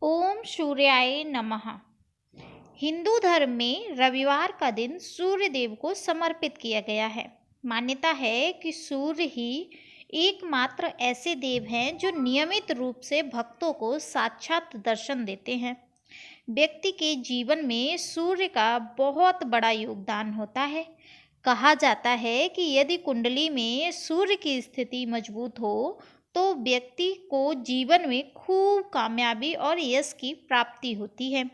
ओम सूर्याय नमः। हिंदू धर्म में रविवार का दिन सूर्य देव को समर्पित किया गया है। मान्यता है कि सूर्य ही एकमात्र ऐसे देव हैं जो नियमित रूप से भक्तों को साक्षात दर्शन देते हैं। व्यक्ति के जीवन में सूर्य का बहुत बड़ा योगदान होता है। कहा जाता है कि यदि कुंडली में सूर्य की स्थिति मजबूत हो तो व्यक्ति को जीवन में खूब कामयाबी और यश की प्राप्ति होती है।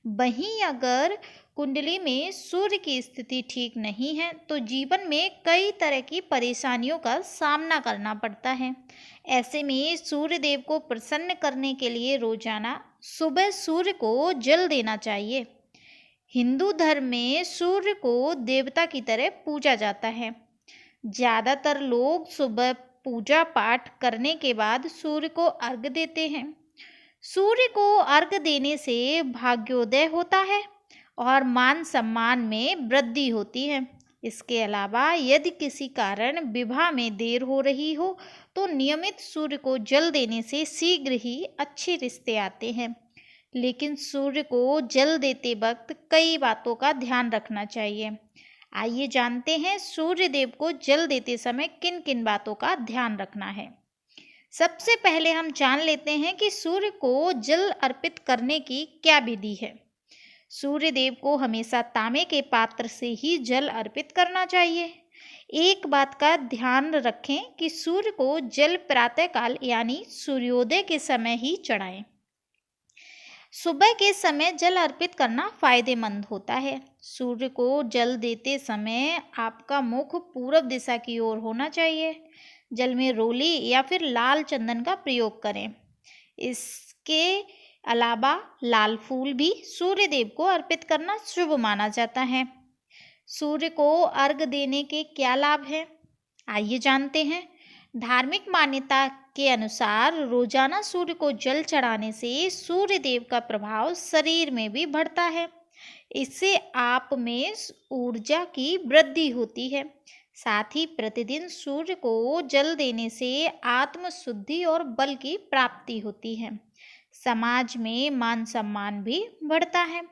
वहीं अगर कुंडली में सूर्य की स्थिति ठीक नहीं है तो जीवन में कई तरह की परेशानियों का सामना करना पड़ता है। ऐसे में सूर्य देव को प्रसन्न करने के लिए रोजाना सुबह सूर्य को जल देना चाहिए। हिंदू धर्म में सूर्य को देवता की तरह पूजा जाता है। ज़्यादातर लोग सुबह पूजा पाठ करने के बाद सूर्य को अर्घ्य देते हैं। सूर्य को अर्घ्य देने से भाग्योदय होता है और मान सम्मान में वृद्धि होती है। इसके अलावा यदि किसी कारण विवाह में देर हो रही हो तो नियमित सूर्य को जल देने से शीघ्र ही अच्छे रिश्ते आते हैं। लेकिन सूर्य को जल देते वक्त कई बातों का ध्यान रखना चाहिए। आइए जानते हैं सूर्य देव को जल देते समय किन किन बातों का ध्यान रखना है। सबसे पहले हम जान लेते हैं कि सूर्य को जल अर्पित करने की क्या विधि है। सूर्य देव को हमेशा तांबे के पात्र से ही जल अर्पित करना चाहिए। एक बात का ध्यान रखें कि सूर्य को जल प्रातःकाल यानी सूर्योदय के समय ही चढ़ाएं। सुबह के समय जल अर्पित करना फायदेमंद होता है। सूर्य को जल देते समय आपका मुख पूर्व दिशा की ओर होना चाहिए। जल में रोली या फिर लाल चंदन का प्रयोग करें। इसके अलावा लाल फूल भी सूर्य देव को अर्पित करना शुभ माना जाता है। सूर्य को अर्घ देने के क्या लाभ हैं, आइए जानते हैं। धार्मिक मान्यता के अनुसार रोजाना सूर्य को जल चढ़ाने से सूर्य देव का प्रभाव शरीर में भी बढ़ता है। इससे आप में ऊर्जा की वृद्धि होती है। साथ ही प्रतिदिन सूर्य को जल देने से आत्म शुद्धि और बल की प्राप्ति होती है। समाज में मान सम्मान भी बढ़ता है।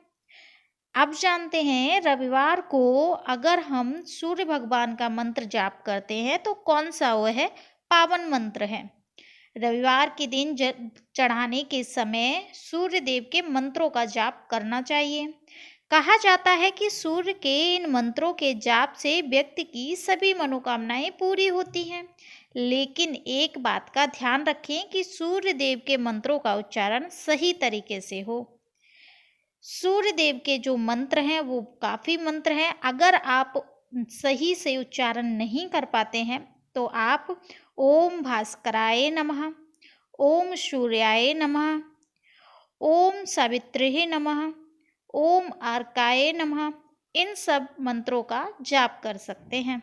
अब जानते हैं रविवार को अगर हम सूर्य भगवान का मंत्र जाप करते हैं तो कौन सा वह पावन मंत्र है। रविवार के दिन चढ़ाने के समय सूर्य देव के मंत्रों का जाप करना चाहिए। कहा जाता है कि सूर्य के इन मंत्रों के जाप से व्यक्ति की सभी मनोकामनाएं पूरी होती हैं। लेकिन एक बात का ध्यान रखें कि सूर्य देव के मंत्रों का उच्चारण सही तरीके से हो। सूर्य देव के जो मंत्र हैं वो काफ़ी मंत्र हैं। अगर आप सही से उच्चारण नहीं कर पाते हैं तो आप ओम भास्कराय नमः, ओम सूर्याय नमः, ओम सावित्रे नमः, ओम अर्काय नमः, इन सब मंत्रों का जाप कर सकते हैं।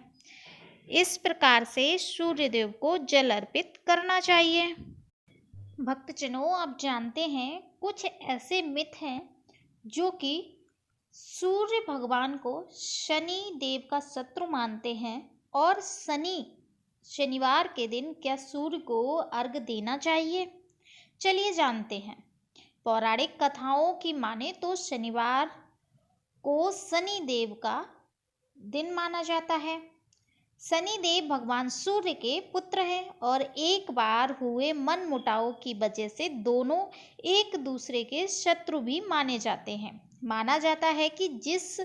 इस प्रकार से सूर्य देव को जल अर्पित करना चाहिए। भक्तजनों, आप जानते हैं कुछ ऐसे मिथ हैं जो कि सूर्य भगवान को शनि देव का शत्रु मानते हैं और शनिवार के दिन क्या सूर्य को अर्घ देना चाहिए, चलिए जानते हैं। पौराणिक कथाओं की माने तो शनिवार को शनि देव का दिन माना जाता है। शनि देव भगवान सूर्य के पुत्र हैं और एक बार हुए मनमुटाव की वजह से दोनों एक दूसरे के शत्रु भी माने जाते हैं। माना जाता है कि जिस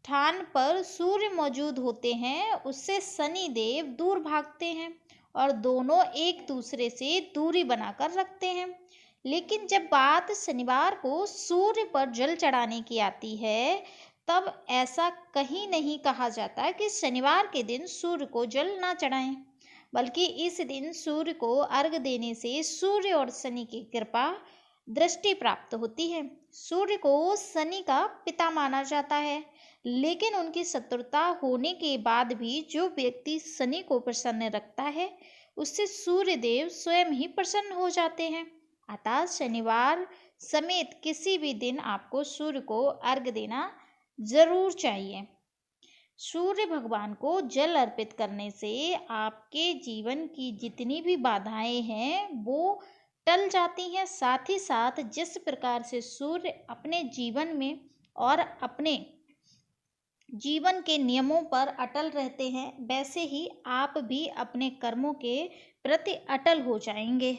स्थान पर सूर्य मौजूद होते हैं उससे शनि देव दूर भागते हैं और दोनों एक दूसरे से दूरी बनाकर रखते हैं। लेकिन जब बात शनिवार को सूर्य पर जल चढ़ाने की आती है तब ऐसा कहीं नहीं कहा जाता कि शनिवार के दिन सूर्य को जल ना चढ़ाएं, बल्कि इस दिन सूर्य को अर्घ देने से सूर्य और शनि की कृपा दृष्टि प्राप्त होती है। सूर्य को शनि का पिता माना जाता है, लेकिन उनकी शत्रुता होने के बाद भी जो व्यक्ति शनि को प्रसन्न रखता है उससे सूर्य देव स्वयं ही प्रसन्न हो जाते हैं। अतः शनिवार समेत किसी भी दिन आपको सूर्य को अर्घ देना जरूर चाहिए। सूर्य भगवान को जल अर्पित करने से आपके जीवन की जितनी भी बाधाएं हैं वो टल जाती हैं। साथ ही साथ जिस प्रकार से सूर्य अपने जीवन में और अपने जीवन के नियमों पर अटल रहते हैं, वैसे ही आप भी अपने कर्मों के प्रति अटल हो जाएंगे।